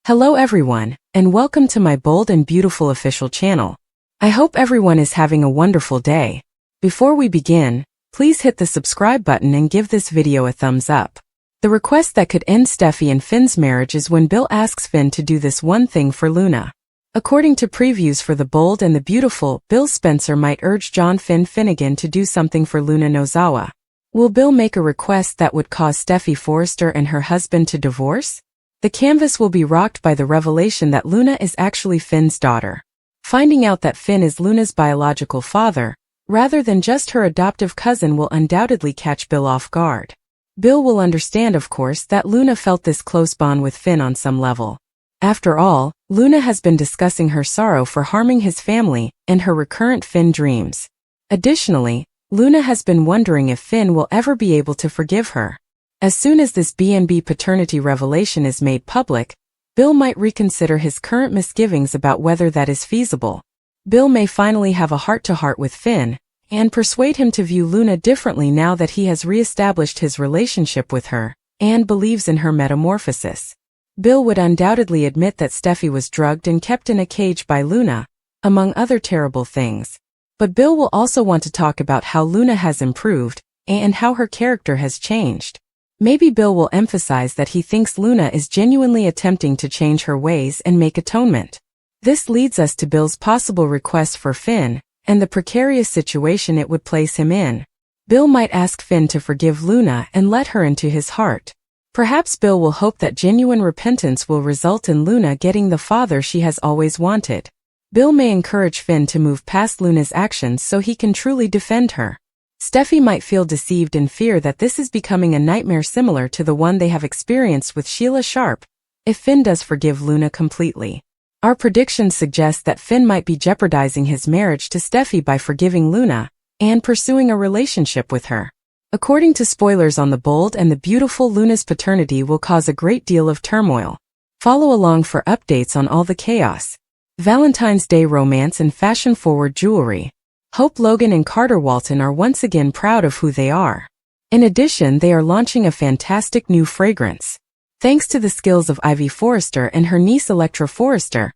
Hello everyone, and welcome to my bold and beautiful official channel. I hope everyone is having a wonderful day. Before we begin, please hit the subscribe button and give this video a thumbs up. The request that could end Steffy and Finn's marriage is when Bill asks Finn to do this one thing for Luna. According to previews for The Bold and the Beautiful, Bill Spencer might urge John Finnegan to do something for Luna Nozawa. Will Bill make a request that would cause Steffy Forrester and her husband to divorce? The canvas will be rocked by the revelation that Luna is actually Finn's daughter. Finding out that Finn is Luna's biological father, rather than just her adoptive cousin, will undoubtedly catch Bill off guard. Bill will understand, of course, that Luna felt this close bond with Finn on some level. After all, Luna has been discussing her sorrow for harming his family and her recurrent Finn dreams. Additionally, Luna has been wondering if Finn will ever be able to forgive her. As soon as this B&B paternity revelation is made public, Bill might reconsider his current misgivings about whether that is feasible. Bill may finally have a heart-to-heart with Finn and persuade him to view Luna differently now that he has re-established his relationship with her and believes in her metamorphosis. Bill would undoubtedly admit that Steffy was drugged and kept in a cage by Luna, among other terrible things. But Bill will also want to talk about how Luna has improved and how her character has changed. Maybe Bill will emphasize that he thinks Luna is genuinely attempting to change her ways and make atonement. This leads us to Bill's possible request for Finn and the precarious situation it would place him in. Bill might ask Finn to forgive Luna and let her into his heart. Perhaps Bill will hope that genuine repentance will result in Luna getting the father she has always wanted. Bill may encourage Finn to move past Luna's actions so he can truly defend her. Steffy might feel deceived and fear that this is becoming a nightmare similar to the one they have experienced with Sheila Sharp, if Finn does forgive Luna completely. Our predictions suggest that Finn might be jeopardizing his marriage to Steffy by forgiving Luna and pursuing a relationship with her. According to spoilers on The Bold and the Beautiful, Luna's paternity will cause a great deal of turmoil. Follow along for updates on all the chaos. Valentine's Day romance and fashion-forward jewelry. Hope Logan and Carter Walton are once again proud of who they are. In addition, they are launching a fantastic new fragrance. Thanks to the skills of Ivy Forrester and her niece Electra Forrester,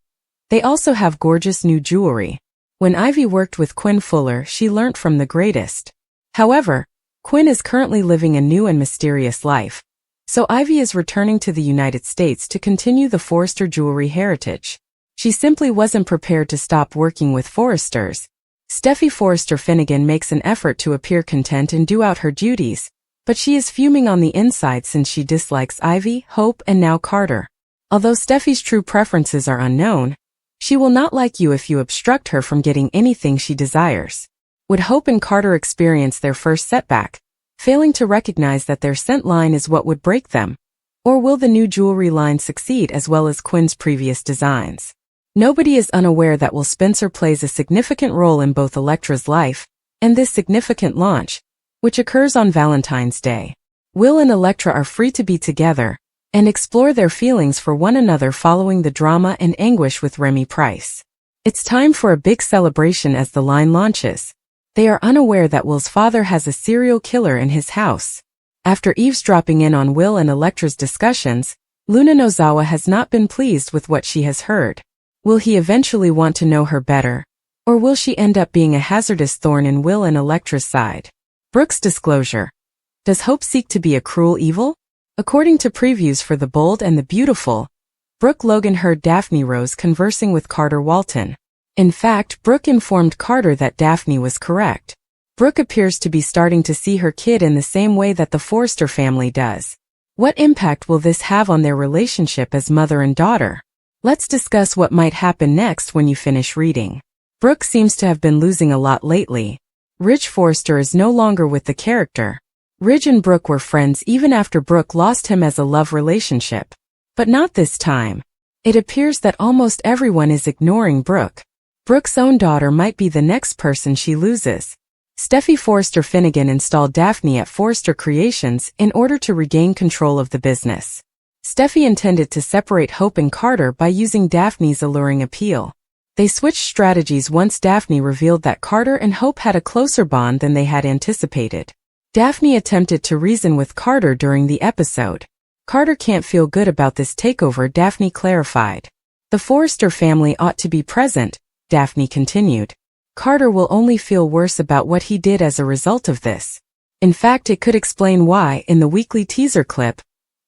they also have gorgeous new jewelry. When Ivy worked with Quinn Fuller, she learnt from the greatest. However, Quinn is currently living a new and mysterious life, so Ivy is returning to the United States to continue the Forrester jewelry heritage. She simply wasn't prepared to stop working with Forresters. Steffy Forrester Finnegan makes an effort to appear content and do out her duties, but she is fuming on the inside since she dislikes Ivy, Hope, and now Carter. Although Steffy's true preferences are unknown, she will not like you if you obstruct her from getting anything she desires. Would Hope and Carter experience their first setback, failing to recognize that their scent line is what would break them? Or will the new jewelry line succeed as well as Quinn's previous designs? Nobody is unaware that Will Spencer plays a significant role in both Electra's life and this significant launch, which occurs on Valentine's Day. Will and Electra are free to be together and explore their feelings for one another following the drama and anguish with Remy Price. It's time for a big celebration as the line launches. They are unaware that Will's father has a serial killer in his house. After eavesdropping in on Will and Electra's discussions, Luna Nozawa has not been pleased with what she has heard. Will he eventually want to know her better, or will she end up being a hazardous thorn in Will and Electra's side? Brooke's disclosure. Does Hope seek to be a cruel evil? According to previews for The Bold and the Beautiful, Brooke Logan heard Daphne Rose conversing with Carter Walton. In fact, Brooke informed Carter that Daphne was correct. Brooke appears to be starting to see her kid in the same way that the Forrester family does. What impact will this have on their relationship as mother and daughter? Let's discuss what might happen next when you finish reading. Brooke seems to have been losing a lot lately. Ridge Forrester is no longer with the character. Ridge and Brooke were friends even after Brooke lost him as a love relationship. But not this time. It appears that almost everyone is ignoring Brooke. Brooke's own daughter might be the next person she loses. Steffy Forrester Finnegan installed Daphne at Forrester Creations in order to regain control of the business. Steffy intended to separate Hope and Carter by using Daphne's alluring appeal. They switched strategies once Daphne revealed that Carter and Hope had a closer bond than they had anticipated. Daphne attempted to reason with Carter during the episode. Carter can't feel good about this takeover, Daphne clarified. The Forrester family ought to be present, Daphne continued. Carter will only feel worse about what he did as a result of this. In fact, it could explain why, in the weekly teaser clip,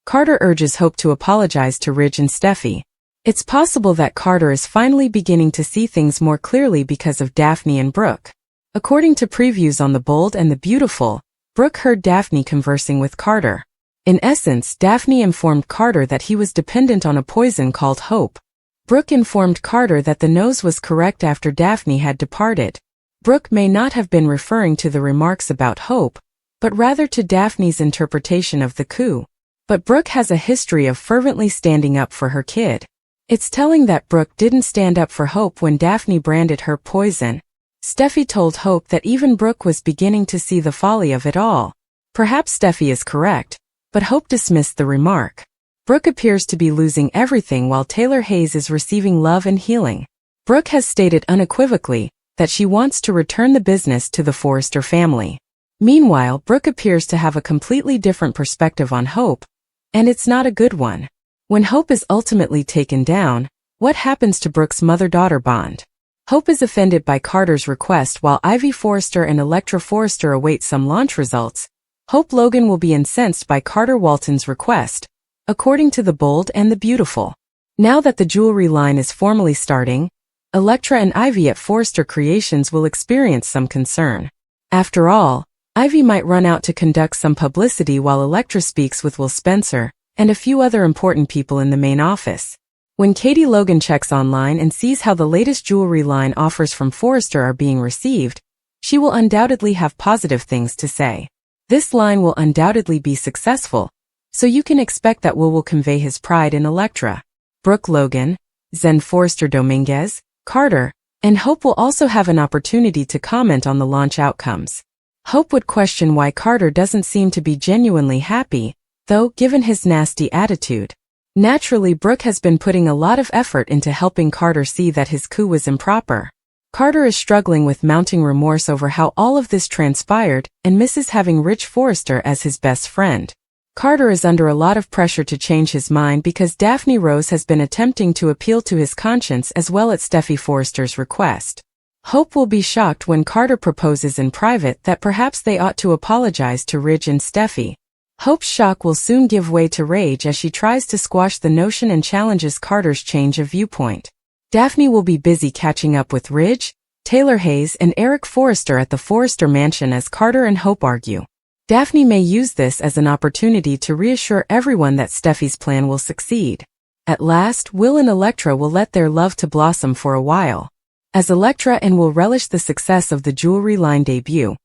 Carter urges Hope to apologize to Ridge and Steffy. It's possible that Carter is finally beginning to see things more clearly because of Daphne and Brooke. According to previews on The Bold and the Beautiful, Brooke heard Daphne conversing with Carter. In essence, Daphne informed Carter that he was dependent on a poison called Hope. Brooke informed Carter that the nose was correct after Daphne had departed. Brooke may not have been referring to the remarks about Hope, but rather to Daphne's interpretation of the coup. But Brooke has a history of fervently standing up for her kid. It's telling that Brooke didn't stand up for Hope when Daphne branded her poison. Steffy told Hope that even Brooke was beginning to see the folly of it all. Perhaps Steffy is correct, but Hope dismissed the remark. Brooke appears to be losing everything while Taylor Hayes is receiving love and healing. Brooke has stated unequivocally that she wants to return the business to the Forrester family. Meanwhile, Brooke appears to have a completely different perspective on Hope, and it's not a good one. When Hope is ultimately taken down, what happens to Brooke's mother-daughter bond? Hope is offended by Carter's request while Ivy Forrester and Electra Forrester await some launch results. Hope Logan will be incensed by Carter Walton's request, according to The Bold and the Beautiful. Now that the jewelry line is formally starting, Electra and Ivy at Forrester Creations will experience some concern. After all, Ivy might run out to conduct some publicity while Electra speaks with Will Spencer and a few other important people in the main office. When Katie Logan checks online and sees how the latest jewelry line offers from Forrester are being received, she will undoubtedly have positive things to say. This line will undoubtedly be successful, so you can expect that Will convey his pride in Electra. Brooke Logan, Zen Forrester Dominguez, Carter, and Hope will also have an opportunity to comment on the launch outcomes. Hope would question why Carter doesn't seem to be genuinely happy, though, given his nasty attitude. Naturally, Brooke has been putting a lot of effort into helping Carter see that his coup was improper. Carter is struggling with mounting remorse over how all of this transpired and misses having Rich Forrester as his best friend. Carter is under a lot of pressure to change his mind because Daphne Rose has been attempting to appeal to his conscience as well at Steffy Forrester's request. Hope will be shocked when Carter proposes in private that perhaps they ought to apologize to Ridge and Steffy. Hope's shock will soon give way to rage as she tries to squash the notion and challenges Carter's change of viewpoint. Daphne will be busy catching up with Ridge, Taylor Hayes, and Eric Forrester at the Forrester mansion as Carter and Hope argue. Daphne may use this as an opportunity to reassure everyone that Steffy's plan will succeed. At last, Will and Electra will let their love to blossom for a while. As Electra and Will relish the success of the jewelry line debut,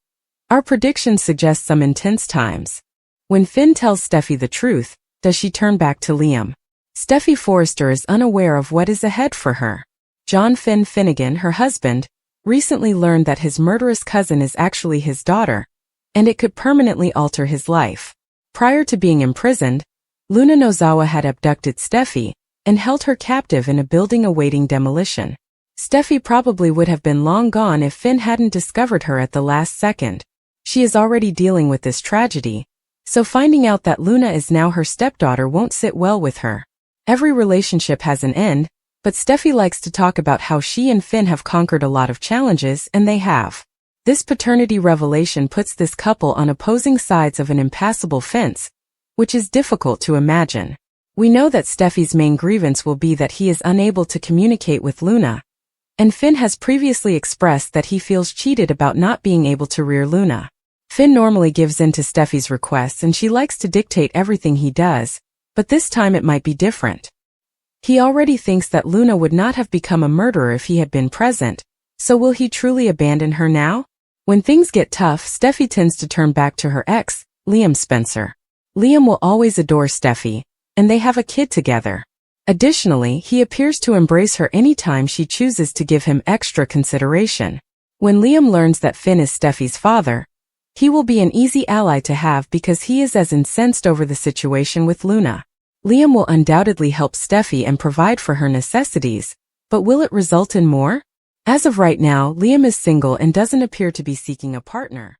our predictions suggest some intense times. When Finn tells Steffy the truth, does she turn back to Liam? Steffy Forrester is unaware of what is ahead for her. John Finn Finnegan, her husband, recently learned that his murderous cousin is actually his daughter, and it could permanently alter his life. Prior to being imprisoned, Luna Nozawa had abducted Steffy and held her captive in a building awaiting demolition. Steffy probably would have been long gone if Finn hadn't discovered her at the last second. She is already dealing with this tragedy, so finding out that Luna is now her stepdaughter won't sit well with her. Every relationship has an end, but Steffy likes to talk about how she and Finn have conquered a lot of challenges, and they have. This paternity revelation puts this couple on opposing sides of an impassable fence, which is difficult to imagine. We know that Steffy's main grievance will be that he is unable to communicate with Luna, and Finn has previously expressed that he feels cheated about not being able to rear Luna. Finn normally gives in to Steffy's requests and she likes to dictate everything he does, but this time it might be different. He already thinks that Luna would not have become a murderer if he had been present, so will he truly abandon her now? When things get tough, Steffy tends to turn back to her ex, Liam Spencer. Liam will always adore Steffy, and they have a kid together. Additionally, he appears to embrace her anytime she chooses to give him extra consideration. When Liam learns that Finn is Steffy's father, he will be an easy ally to have because he is as incensed over the situation with Luna. Liam will undoubtedly help Steffy and provide for her necessities, but will it result in more? As of right now, Liam is single and doesn't appear to be seeking a partner.